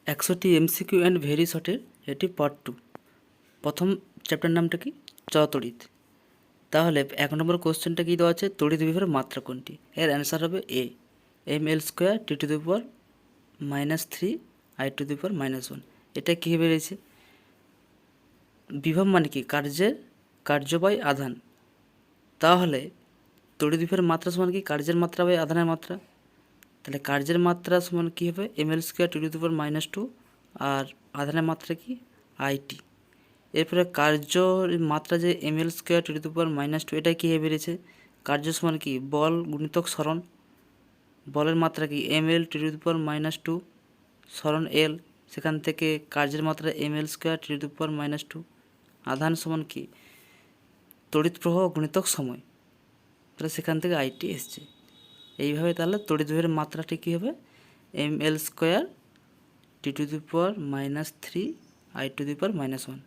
একশোটি MCQ and very শর্টের এটি part 2। প্রথম চ্যাপ্টার নামটা কি? চতড়িৎ। তাহলে 1 নম্বর কোশ্চেনটা কী দেওয়া আছে? তড়িৎ বিভবের মাত্রা কোনটি? এর অ্যান্সার হবে এ, ml² T⁻³ I⁻⁻1। এটা কী বেরিয়েছে? বিভব মানে কি? কার্য বাই আধান। তাহলে তড়িৎ বিভবের মাত্রা সমান কি? কার্যের মাত্রা বাই আধানের মাত্রা। তাহলে কার্যের মাত্রা সমান কী হবে? ml² T⁻², আর আধানের মাত্রা কি? আইটি। এরপরে কার্যর মাত্রা যে ml² T⁻², এটা কী বেরিয়েছে? কার্য সমান কি? বল গুণিতক সরণ। বলের মাত্রা কি? ml² সরণ এল, সেখান থেকে কার্যের মাত্রা ml² T⁻²। আধান সমান কি? তড়িৎ প্রবাহ গুণিতক সময়, তাহলে সেখান থেকে আইটি এসছে। এইভাবে তাহলে তড়িৎ বিভবের মাত্রাটি কী হবে? ml² T⁻³ I⁻⁻1।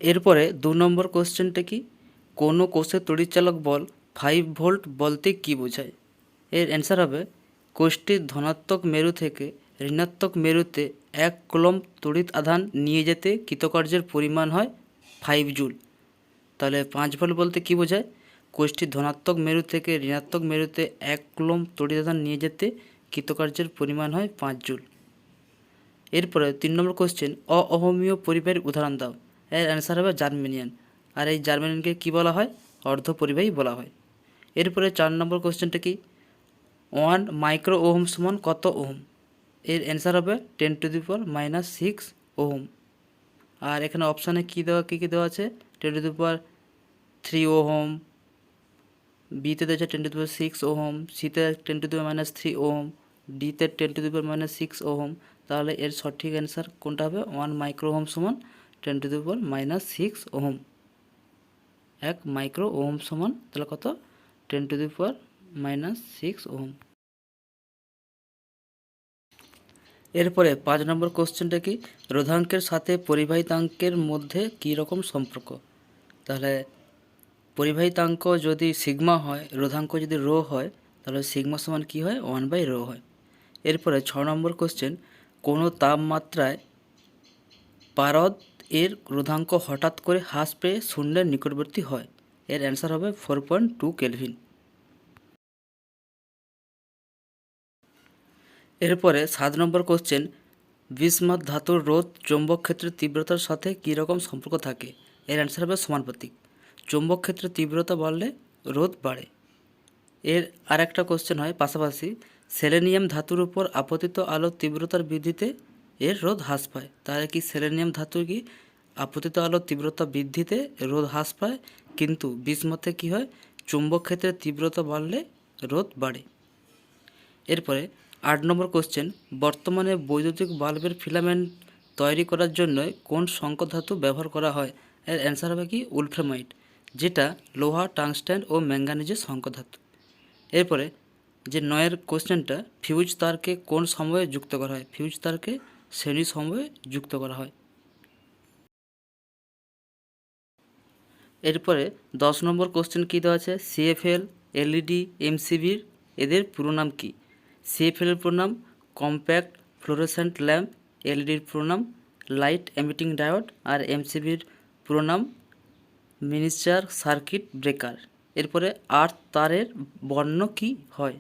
এরপরে 2 নম্বর কোশ্চেনটা কি? কোনো কোষের তড়িৎচালক বল 5 ভোল্ট বলতে কী বোঝায়? এর অ্যান্সার হবে কোষটির ধনাত্মক মেরু থেকে ঋণাত্মক মেরুতে 1 কুলম্ব তড়িৎ আধান নিয়ে যেতে কৃতকার্যের পরিমাণ হয় 5 জুল। তাহলে 5 ভোল্ট বলতে কী বোঝায়? কোষটির ধনাত্মক মেরু থেকে ঋণাত্মক মেরুতে 1 কুলম্ব তড়িৎ আধান নিয়ে যেতে কৃতকার্যের পরিমাণ হয় 5 জুল। এরপরে 3 নম্বর কোশ্চেন, অঅহমীয় পরিবাহীর উদাহরণ দাও। এর অ্যান্সার হবে জার্মেনিয়ান। আর এই জার্মেনিয়ানকে কী বলা হয়? অর্ধপরিবাহী বলা হয়। এরপরে 4 নম্বর কোশ্চেনটা কি? 1 মাইক্রো ওহম সমান কত ওহম? এর অ্যান্সার হবে 10⁻⁻6 ওহম। আর এখানে অপশানে কী দেওয়া আছে? 10⁻³ ওহম, বিতে দেওয়া আছে 10⁻6 ওহম, সিতে 10⁻³ ওহম, ডিতে 10⁻6 ওহম। তাহলে এর সঠিক অ্যান্সার কোনটা হবে? 1 মাইক্রো ওহম সমান 10⁻6 ওহম। 1 মাইক্রো ওহম সমান তাহলে কত? 10⁻6 ওহম। এরপরে 5 নম্বর কোশ্চেনটা কি? রোধাঙ্কের সাথে পরিবাহিতাঙ্কের মধ্যে কী রকম সম্পর্ক? তাহলে পরিবাহিতাঙ্ক যদি সিগমা হয়, রোধাঙ্ক যদি রো হয়, তাহলে সিগমা সমান কী হয়? 1/ρ হয়। এরপরে 6 নম্বর কোশ্চেন, কোনো তাপমাত্রায় পারদ এর রোধাঙ্ক হঠাৎ করে হ্রাস পেয়ে শূন্যের নিকটবর্তী হয়। এর অ্যান্সার হবে 4.2 কেলভিন। এরপরে 7 নম্বর কোশ্চেন, বিসমাথ ধাতুর রোধ চৌম্বক ক্ষেত্রের তীব্রতার সাথে কী রকম সম্পর্ক থাকে? এর অ্যান্সার হবে সমানুপাতিক। চৌম্বক ক্ষেত্রের তীব্রতা বাড়লে রোধ বাড়ে। এর আরেকটা কোশ্চেন হয় পাশাপাশি, সেলেনিয়াম ধাতুর উপর আপতিত আলোর তীব্রতার বৃদ্ধিতে এর রোধ হ্রাস পায়। তাহলে কি সেলেনিয়াম ধাতু কি আপতিত আলোর তীব্রতা বৃদ্ধিতে রোধ হ্রাস পায়, কিন্তু বিসমাথে কী হয়? চুম্বক ক্ষেত্রের তীব্রতা বাড়লে রোধ বাড়ে। এরপরে 8 নম্বর কোশ্চেন, বর্তমানে বৈদ্যুতিক বাল্বের ফিলামেন্ট তৈরি করার জন্য কোন সংকর ধাতু ব্যবহার করা হয়? এর অ্যান্সার হবে কি? উলফ্রামাইট, যেটা লোহা, টাংস্টেন ও ম্যাঙ্গানিজের সংকর ধাতু। এরপরে যে 9 কোশ্চেনটা, ফিউজ তারকে কোন সময়ে যুক্ত করা হয়? ফিউজ তারকে শ্রেণী সময়ে যুক্ত করা হয়। এরপরে 10 নম্বর কোশ্চেন কী দেওয়া আছে? সিএফএল, এলইডি, এমসিবির এদের পুরো নাম কী? সিএফএলের পুরো নাম কম্প্যাক্ট ফ্লোরোসেন্ট ল্যাম্প, এলইডির পুরো নাম লাইট এমিটিং ডায়োড, আর এমসিবির পুরো নাম মিনিয়েচার সার্কিট ব্রেকার। এরপরে আর্থ তারের বর্ণ কী হয়?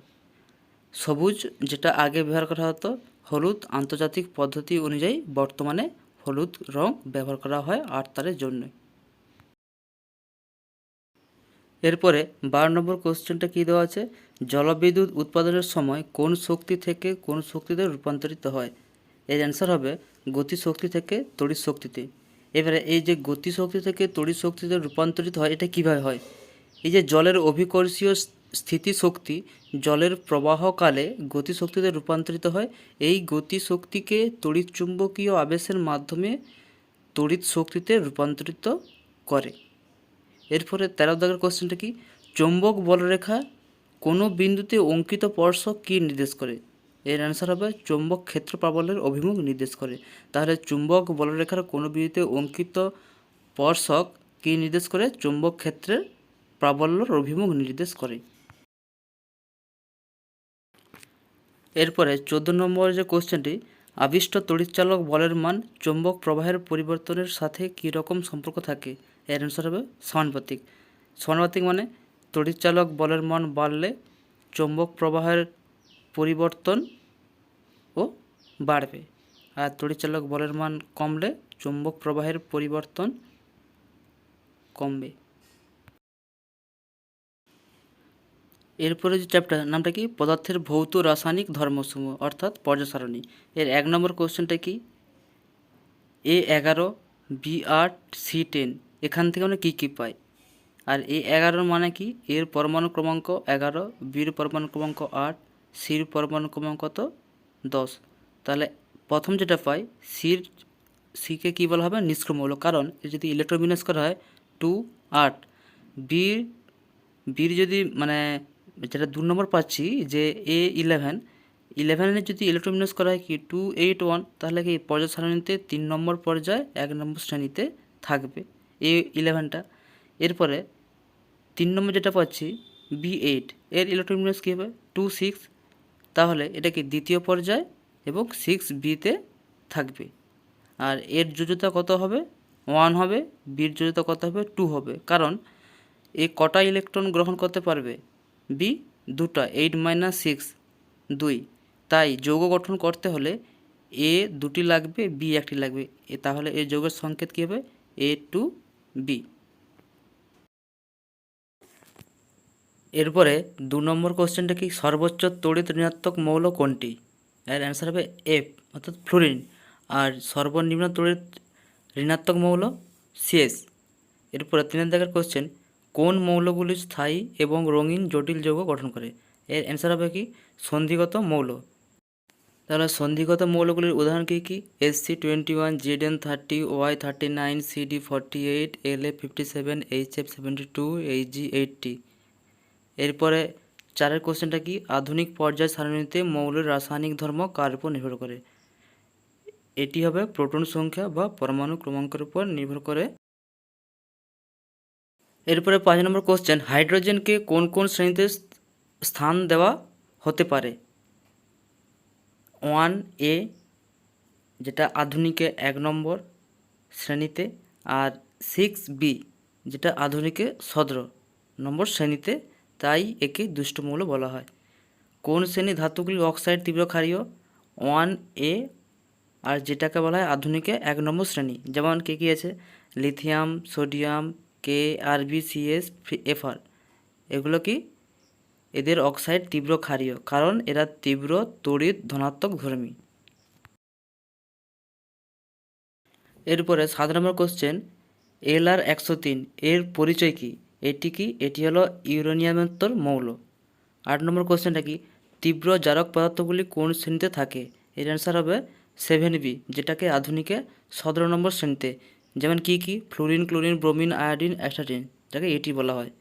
সবুজ, যেটা আগে ব্যবহার করা হতো। হলুদ, আন্তর্জাতিক পদ্ধতি অনুযায়ী বর্তমানে হলুদ রং ব্যবহার করা হয় আর্থ তারের জন্য। এরপরে 12 নম্বর কোশ্চেনটা কী দেওয়া আছে? জলবিদ্যুৎ উৎপাদনের সময় কোন শক্তি থেকে কোন শক্তিতে রূপান্তরিত হয়? এর অ্যান্সার হবে গতিশক্তি থেকে তড়িৎ শক্তিতে। এবারে এই যে গতিশক্তি থেকে তড়িৎ শক্তিতে রূপান্তরিত হয়, এটা কীভাবে হয়? এই যে জলের অভিকর্ষীয় স্থিতিশক্তি জলের প্রবাহকালে গতিশক্তিতে রূপান্তরিত হয়। এই গতিশক্তিকে তড়িৎচুম্বকীয় আবেশের মাধ্যমে তড়িৎ শক্তিতে রূপান্তরিত করে। এরপরে 13 দাগের কোশ্চেনটা কি? চৌম্বক বলরেখা কোনো বিন্দুতে অঙ্কিত স্পর্শক কী নির্দেশ করে? এর অ্যান্সার হবে চৌম্বক ক্ষেত্র প্রাবল্যের অভিমুখ নির্দেশ করে। তাহলে চুম্বক বলরেখার কোনো বিন্দুতে অঙ্কিত স্পর্শক কী নির্দেশ করে? চৌম্বক ক্ষেত্রের প্রাবল্যের অভিমুখ নির্দেশ করে। এরপরে 14 নম্বর যে কোশ্চেনটি, আবিষ্ট তড়িৎচালক বলের মান চৌম্বক প্রবাহের পরিবর্তনের সাথে কী রকম সম্পর্ক থাকে? এর অ্যান্সার হবে সমানুপাতিক। সমানুপাতিক মানে তড়িৎচালক বলের মান বাড়লে চৌম্বক প্রবাহের পরিবর্তন ও বাড়বে, আর তড়িৎচালক বলের মান কমলে চৌম্বক প্রবাহের পরিবর্তন কমবে। এরপরে যে চ্যাপ্টার নামটা কি, পদার্থের ভৌত রাসায়নিক ধর্মসমূহ অর্থাৎ পর্যায় সারণী। এর 1 নম্বর কোশ্চেনটা কি, A11 B8 C10 এখান থেকে আমরা কী কী পাই? আর A11 মানে কি, এর পরমাণু ক্রমাঙ্ক 11, বির পরমাণু ক্রমাঙ্ক 8, সির পরমাণু ক্রমাঙ্ক কত 10। তাহলে প্রথম যেটা পাই সিকে কী বলা হবে, নিষ্ক্রিয় মৌল, কারণ এর যদি ইলেকট্রোবিন্যাস করা হয় 2 8, বির যদি মানে যেটা 2 নম্বর পাচ্ছি যে A11 যদি ইলেকট্রোবিন্যাস করা হয় কি 281, তাহলে কি পর্যায় সারণীতে 3 নম্বর পর্যায়ে 1 নম্বর শ্রেণীতে থাকবে A11টা। এরপরে 3 নম্বর যেটা পাচ্ছি B8, এর ইলেকট্রোবিন্যাস কী হবে 2 6, তাহলে এটা কি দ্বিতীয় পর্যায় এবং 6Bতে থাকবে। আর এর যোজ্যতা কত হবে 1 হবে, বির যোজ্যতা কত হবে 2 হবে, কারণ এ কটা ইলেকট্রন গ্রহণ করতে পারবে বি 2টা, 8 - 6 2, তাই যৌগ গঠন করতে হলে এ 2টি লাগবে, বি 1টি লাগবে, তাহলে এই যৌগের সংকেত কী হবে A2B। এরপরে 2 নম্বর কোশ্চেনটা কি, সর্বোচ্চ তড়িৎ ঋণাত্মক মৌল কোনটি? এর অ্যান্সার হবে F অর্থাৎ ফ্লোরিন। আর সর্বনিম্ন তড়িৎ ঋণাত্মক মৌল CS। এরপরে 3 দাগের কোশ্চেন, কোন মৌলগুলি স্থায়ী এবং রঙিন জটিল যৌগ গঠন করে? এর অ্যান্সার হবে কি সন্ধিগত মৌল। তাহলে সন্ধিগত মৌলগুলির উদাহরণ কী কী, Sc21 Zn30 Y39 CD48 La57 HF72 Ag80। এরপরে 4 কোশ্চেনটা কি, আধুনিক পর্যায় সারণীতে মৌলের রাসায়নিক ধর্ম কার উপর নির্ভর করে? এটি হবে প্রোটন সংখ্যা বা পরমাণু ক্রমাঙ্কের উপর নির্ভর করে। এরপরে 5 নম্বর কোশ্চেন, হাইড্রোজেনকে কোন কোন শ্রেণীতে স্থান দেওয়া হতে পারে? 1A যেটা আধুনিকে 1 নম্বর শ্রেণীতে, আর 6B যেটা আধুনিকে 17 নম্বর শ্রেণীতে, তাই একে দুষ্ট মৌল বলা হয়। কোন শ্রেণী ধাতুগুলি অক্সাইড তীব্র ক্ষারীয়? 1A, আর যেটাকে বলা হয় আধুনিকে 1 নম্বর শ্রেণী, যেমন কে কী আছে, লিথিয়াম, সোডিয়াম, KRbCs Fr, এগুলো কি এদের অক্সাইড তীব্র ক্ষারীয়, কারণ এরা তীব্র তড়িৎ ধনাত্মক ধর্মী। এরপরে 7 নম্বর কোশ্চেন, Lr103 এর পরিচয় কি? এটি হলো ইউরেনিয়ামের মৌল। 8 নম্বর কোশ্চেনটা কি, তীব্র জারক পদার্থগুলি কোন শ্রেণীতে থাকে? এর অ্যান্সার হবে 7B, যেটাকে আধুনিকে 17 নম্বর শ্রেণীতে, যেমন কি fluorine, chlorine, bromine, iodine, astatine, যাকে এটি বলা হয়।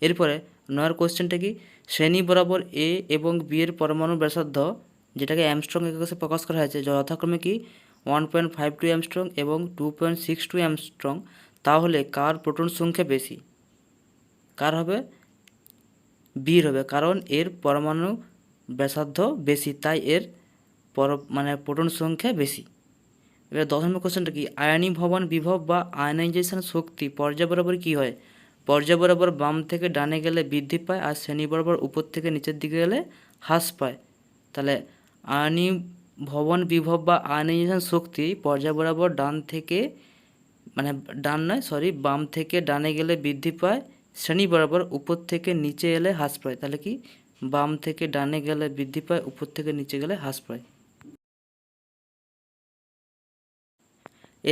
এরপরে 9 কোশ্চেনটা কি, শ্রেণী বরাবর A এবং B এর পরমাণু ব্যাসার্ধ, যেটাকে অ্যামস্ট্রং এককে প্রকাশ করা হয়েছে, যথাক্রমে কি 1.52 অ্যামস্ট্রং এবং 2.62 অ্যামস্ট্রং, তাহলে কার প্রোটন সংখ্যা বেশি? কার হবে বির হবে, কারণ এর পরমাণু ব্যাসার্ধ বেশি, তাই এর প্রোটন সংখ্যা বেশি। এবার 10 নম্বর কোশ্চেনটা কি, আয়নীভবন বিভব বা আয়নাইজেশন শক্তি পর্যায় বরাবর কী হয়? পর্যায় বরাবর বাম থেকে ডানে গেলে বৃদ্ধি পায়, আর শ্রেণী বরাবর উপর থেকে নিচের দিকে গেলে হ্রাস পায়। তাহলে আয়নীভবন বিভব বা আয়নাইজেশন শক্তি পর্যায় বরাবর বাম থেকে ডানে গেলে বৃদ্ধি পায়, শ্রেণী বরাবর উপর থেকে নিচে এলে হ্রাস পায়। তাহলে কি বাম থেকে ডানে গেলে বৃদ্ধি পায়, উপর থেকে নিচে গেলে হ্রাস পায়।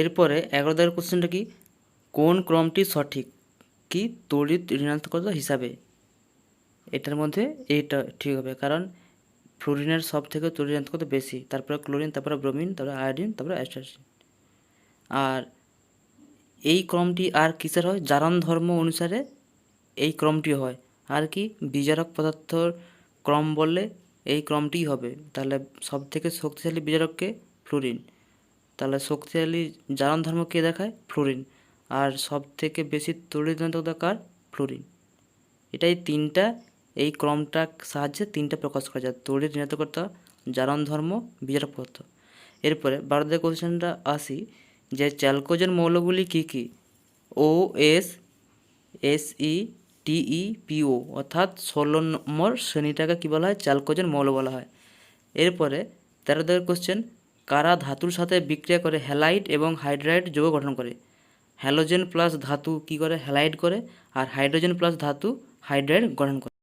এরপরে 11 দাগের কোশ্চেনটা কি, কোন ক্রমটি সঠিক কি তড়িৎ ঋণাত্মকতা হিসাবে? এটার মধ্যে এইটা ঠিক হবে, কারণ ফ্লোরিনের সব থেকে তড়িৎ ঋণাত্মকতা বেশি, তারপরে ক্লোরিন, তারপরে ব্রোমিন, তারপরে আয়োডিন, তারপরে অ্যাস্টাটিন। আর এই ক্রমটি আর কিসের হয়, জারণ ধর্ম অনুসারে এই ক্রমটি হয়। আর কি বিজারক পদার্থর ক্রম বললে এই ক্রমটিই হবে। তাহলে সব থেকে শক্তিশালী বিজারককে ফ্লোরিন, তাহলে শক্তিশালী জারণ ধর্ম কে দেখায় ফ্লোরিন, আর সব থেকে বেশি তড়িৎ ঋণাত্মকতা কার, ফ্লোরিন। এটাই তিনটা, এই ক্রমটার সাহায্যে তিনটা প্রকাশ করা যায়, তড়িৎ ঋণাত্মকতা, জারণ ধর্ম, বিজারক পদার্থ। এরপরে 12 কোশ্চেনটা আসি যে চ্যালকোজেন মৌলগুলি কী কী? ও এস, এসই, টিই, পিও, অর্থাৎ 16 নম্বর শ্রেণীটাকে কী বলা হয়? চ্যালকোজেন মৌল বলা হয়। এরপরে 13 কোশ্চেন, কারা ধাতুর সাথে বিক্রিয়া করে হ্যালাইড এবং হাইড্রাইড যৌগ গঠন করে? হ্যালোজেন প্লাস ধাতু কী করে? হ্যালাইড করে। আর হাইড্রোজেন প্লাস ধাতু হাইড্রাইড গঠন করে।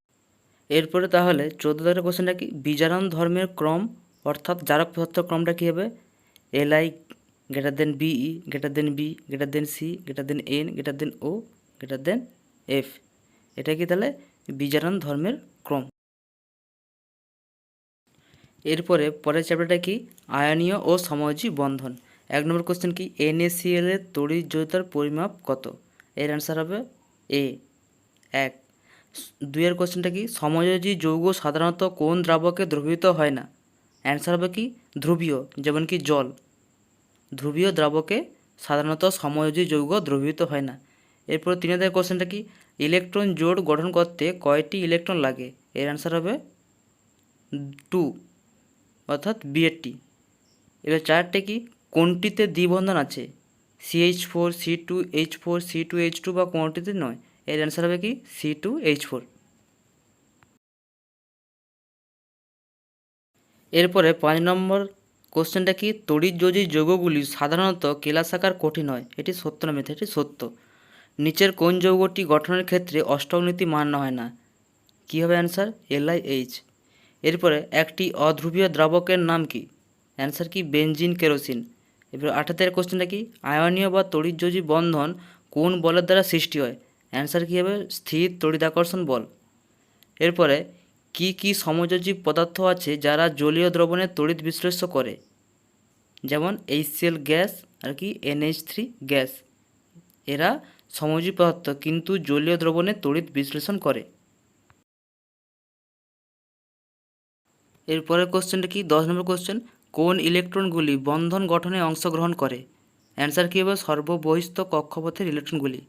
এরপরে তাহলে 14 কোশ্চেনটা কি? বিজারণ ধর্মের ক্রম অর্থাৎ জারক পদার্থের ক্রমটা কী হবে? LI greater than BE greater than B greater than C greater than N greater than O greater than F. এটা কি তাহলে বিজারণ ধর্মের ক্রম। এরপরে পরের চ্যাপ্টারটা কি? আয়নীয় ও সমযোজী বন্ধন। 1 নম্বর কোশ্চেন কি? NaCl এর তড়িৎদ্বৈতার পরিমাপ কত? এর অ্যান্সার হবে এ 1। 2 কোশ্চেনটা কি? সমযোজী যৌগ সাধারণত কোন দ্রাবকে দ্রবীভূত হয় না? অ্যান্সার হবে কি? ধ্রুবীয়, যেমন কি জল। ধ্রুবীয় দ্রাবকে সাধারণত সমযোজী যৌগ দ্রবীভূত হয় না। এরপর 3 কোশ্চেনটা কি? ইলেকট্রন জোড় গঠন করতে কয়টি ইলেকট্রন লাগে? এর অ্যান্সার হবে 2, অর্থাৎ বিয়েরটি। এবার 4টে কি? কোনটিতে দ্বিবন্ধন আছে? CH4, C2H4, C2H2 বা কোনটিতে নয়? এর অ্যান্সার হবে কি? C2H4। এরপরে 5 নম্বর কোশ্চেনটা কি? তড়িৎযোজী যৌগগুলি সাধারণত কেলাসাকার কঠিন হয়। এটি সত্য না মিথ্যা? এটি সত্য। নিচের কোন যৌগটি গঠনের ক্ষেত্রে অষ্টক নীতি মান্য হয় না? কী হবে অ্যান্সার? LiH। এরপরে একটি অধ্রুবীয় দ্রাবকের নাম কি? অ্যান্সার কি? Benzene, kerosene. এরপর 18 কোশ্চেনটা কি? আয়নীয় বা তড়িৎযোজী বন্ধন কোন বলের দ্বারা সৃষ্টি হয়? অ্যান্সার কী হবে? স্থির তড়িৎাকর্ষণ বল। এরপরে কি কি সমযোজী পদার্থ আছে যারা জলীয় দ্রবণে তড়িৎ বিশ্লেষ্য করে? যেমন HCl গ্যাস আর কি NH3 গ্যাস। এরা সমযোজী পদার্থ কিন্তু জলীয় দ্রবণে তড়িৎ বিশ্লেষণ করে। এরপরের কোশ্চেনটা কি? 10 নম্বর কোশ্চেন, কোন ইলেকট্রনগুলি বন্ধন গঠনে অংশগ্রহণ করে? অ্যান্সার কী হবে? সর্ববহিস্থ কক্ষপথের ইলেকট্রনগুলি।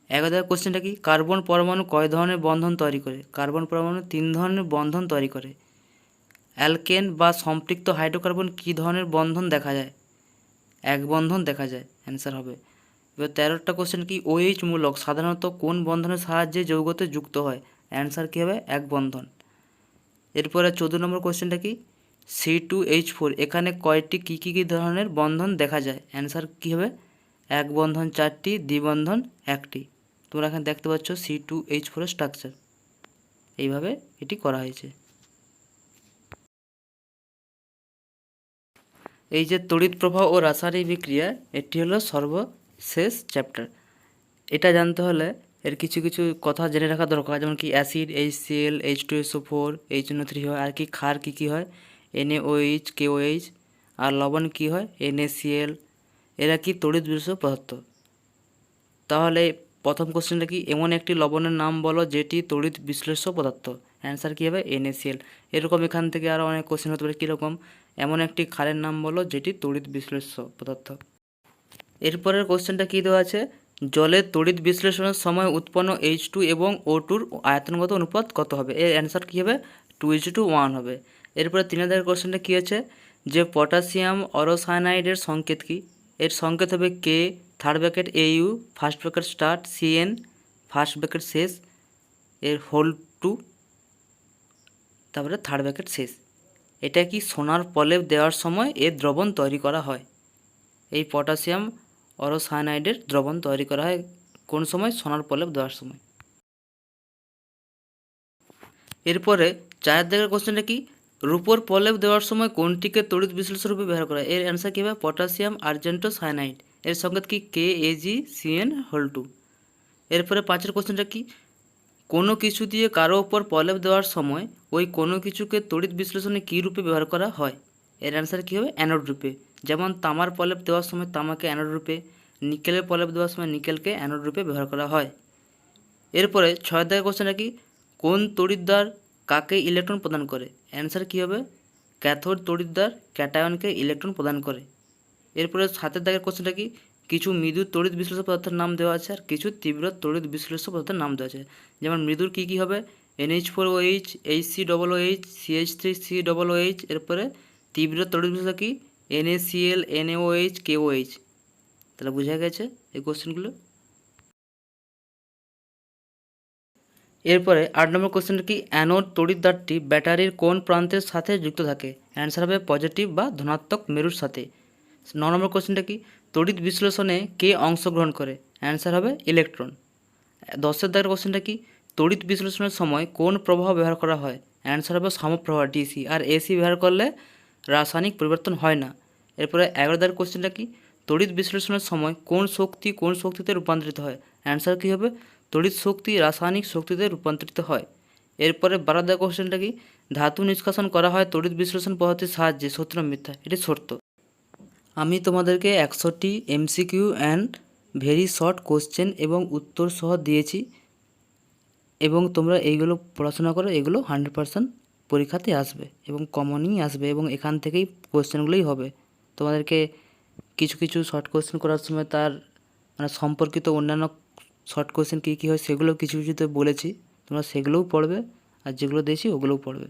11 কোশ্চেনটা কি? কার্বন পরমাণু কয় ধরনের বন্ধন তৈরি করে? কার্বন পরমাণু 3 ধরনের বন্ধন তৈরি করে। অ্যালকেন বা সম্পৃক্ত হাইড্রোকার্বন কী ধরনের বন্ধন দেখা যায়? এক বন্ধন দেখা যায়। অ্যান্সার হবে। এবার 13টা কোশ্চেন কি? OH মূলক সাধারণত কোন বন্ধনের সাহায্যে যৌগতে যুক্ত হয়? অ্যান্সার কী হবে? এক বন্ধন। এরপরে 14 নম্বর কোশ্চেনটা কি? C2H4 এখানে কয়টি কী ধরনের বন্ধন দেখা যায়? অ্যান্সার কী হবে? এক বন্ধন 4টি, দ্বিবন্ধন 1টি। তোমরা এখানে দেখতে পাচ্ছ C2H4 এর স্ট্রাকচার। এইভাবে এটি করা হয়েছে। এই যে তড়িৎ প্রবাহ ও রাসায়নিক বিক্রিয়া, এটি হলো সর্বশেষ চ্যাপ্টার। এটা জানতে হলে এর কিছু কিছু কথা জেনে রাখা দরকার, যেমন কি অ্যাসিড HCl, H2SO4, HNO3 হয়। আর কি ক্ষার কী হয়? NaOH, KOH। আর লবণ কী হয়? NaCl। এরা কি তড়িৎ বিশ্লেষ্য পদার্থ। তাহলে প্রথম কোশ্চেনটা কি? এমন একটি লবণের নাম বলো যেটি তড়িৎ বিশ্লেষ্য পদার্থ। অ্যান্সার কী হবে? NaCl। এরকম এখান থেকে আরও অনেক কোশ্চেন হতে পারে। কীরকম? এমন একটি ক্ষারের নাম বলো যেটি তড়িৎ বিশ্লেষ্য পদার্থ। এরপরের কোশ্চেনটা কী দেওয়া আছে? জলের তড়িৎ বিশ্লেষণের সময় উৎপন্ন H2 এবং O2-র আয়তনগত অনুপাত কত হবে? এর অ্যান্সার কী হবে? 2:1 হবে। এরপরে 3 কোশ্চেনটা কী আছে? যে পটাশিয়াম অরসায়ানাইডের সংকেত কী? এর সংকেত হবে K, third bracket AU, first bracket start, CN, first bracket শেষ, এর হোল 2, তারপরে থার্ড ব্র্যাকেট শেষ। এটা কি সোনার প্রলেপ দেওয়ার সময় এর দ্রবণ তৈরি করা হয়। এই পটাশিয়াম অরসায়ানাইডের দ্রবণ তৈরি করা হয় কোন সময়? সোনার প্রলেপ দেওয়ার সময়। এরপরে 4 কোশ্চেনটা কি? রূপোর প্রলেপ দেওয়ার সময় কোনটিকে তড়িৎ বিশ্লেষ্য রূপে ব্যবহার করা হয়? এর অ্যান্সার কী হবে? পটাশিয়াম আর্জেন্টোসায়ানাইড। এর সংকেত কি? KAgCN2। এরপরে 5 কোশ্চেনটা কি? কোনো কিছু দিয়ে কারো ওপর প্রলেপ দেওয়ার সময় ওই কোনো কিছুকে তড়িৎ বিশ্লেষণে কী রূপে ব্যবহার করা হয়? এর অ্যান্সার কী হবে? অ্যানোড রূপে। যেমন তামার প্রলেপ দেওয়ার সময় তামাকে অ্যানোড রূপে, নিকেলের প্রলেপ দেওয়ার সময় নিকেলকে অ্যানোড রূপে ব্যবহার করা হয়। এরপরে 6 কোশ্চেনটা কি? কোন তড়িৎদ্বার কাকে ইলেকট্রন প্রদান করে? অ্যান্সার কী হবে? ক্যাথোড তড়িৎদ্বার ক্যাটায়নকে ইলেকট্রন প্রদান করে। এরপরে 7 কোশ্চেনটা কি? কিছু মৃদু তড়িৎ বিশ্লেষ্য পদার্থের নাম দেওয়া আছে আর কিছু তীব্র তড়িৎ বিশ্লেষ্য পদার্থের নাম দেওয়া আছে। যেমন মৃদুর কী কী হবে? NH4OH, HCOOH, CH3COOH, এরপরে তীব্র তড়িৎ বিস্লেষণ কি NaCl, NaOH, KOH। তাহলে বোঝা গেছে এই কোশ্চেনগুলো। এরপরে 8 নম্বর কোশ্চেনটা কি অ্যানোড তড়িৎদ্বারটি ব্যাটারির কোন প্রান্তের সাথে যুক্ত থাকে? অ্যান্সার হবে পজিটিভ বা ধনাত্মক মেরুর সাথে। 9 নম্বর কোশ্চেনটা কি তড়িৎ বিশ্লেষণে কে অংশগ্রহণ করে? অ্যান্সার হবে ইলেকট্রন। 10 দাগের কোশ্চেনটা কি তড়িৎ বিশ্লেষণের সময় কোন প্রবাহ ব্যবহার করা হয়? অ্যান্সার হবে সমপ্রবাহ ডিসি, আর এসি ব্যবহার করলে রাসায়নিক পরিবর্তন হয় না। এরপরে 11 দাগের কোশ্চেনটা কি তড়িৎ বিশ্লেষণের সময় কোন শক্তি কোন শক্তিতে রূপান্তরিত হয়? অ্যান্সার কী হবে তড়িৎ শক্তি রাসায়নিক শক্তিতে রূপান্তরিত হয়। এরপরে 12 দাগের কোশ্চেনটা কি ধাতু নিষ্কাশন করা হয় তড়িৎ বিশ্লেষণ পদ্ধতির সাহায্যে, সত্য না মিথ্যা? এটি সত্য। আমি তোমাদেরকে 100টি MCQ and very short question এবং উত্তর সহ দিয়েছি, এবং তোমরা এইগুলো পড়াশোনা করো, এগুলো 100% পরীক্ষাতে আসবে এবং কমনই আসবে, এবং এখান থেকেই কোশ্চেনগুলোই হবে। তোমাদেরকে কিছু কিছু শর্ট কোশ্চেন করার সময় তার মানে সম্পর্কিত অন্যান্য শর্ট কোশ্চেন কী কী হয় সেগুলো কিছু কিছুতে বলেছি, তোমরা সেগুলোও পড়বে, আর যেগুলো দিয়েছি ওগুলোও পড়বে।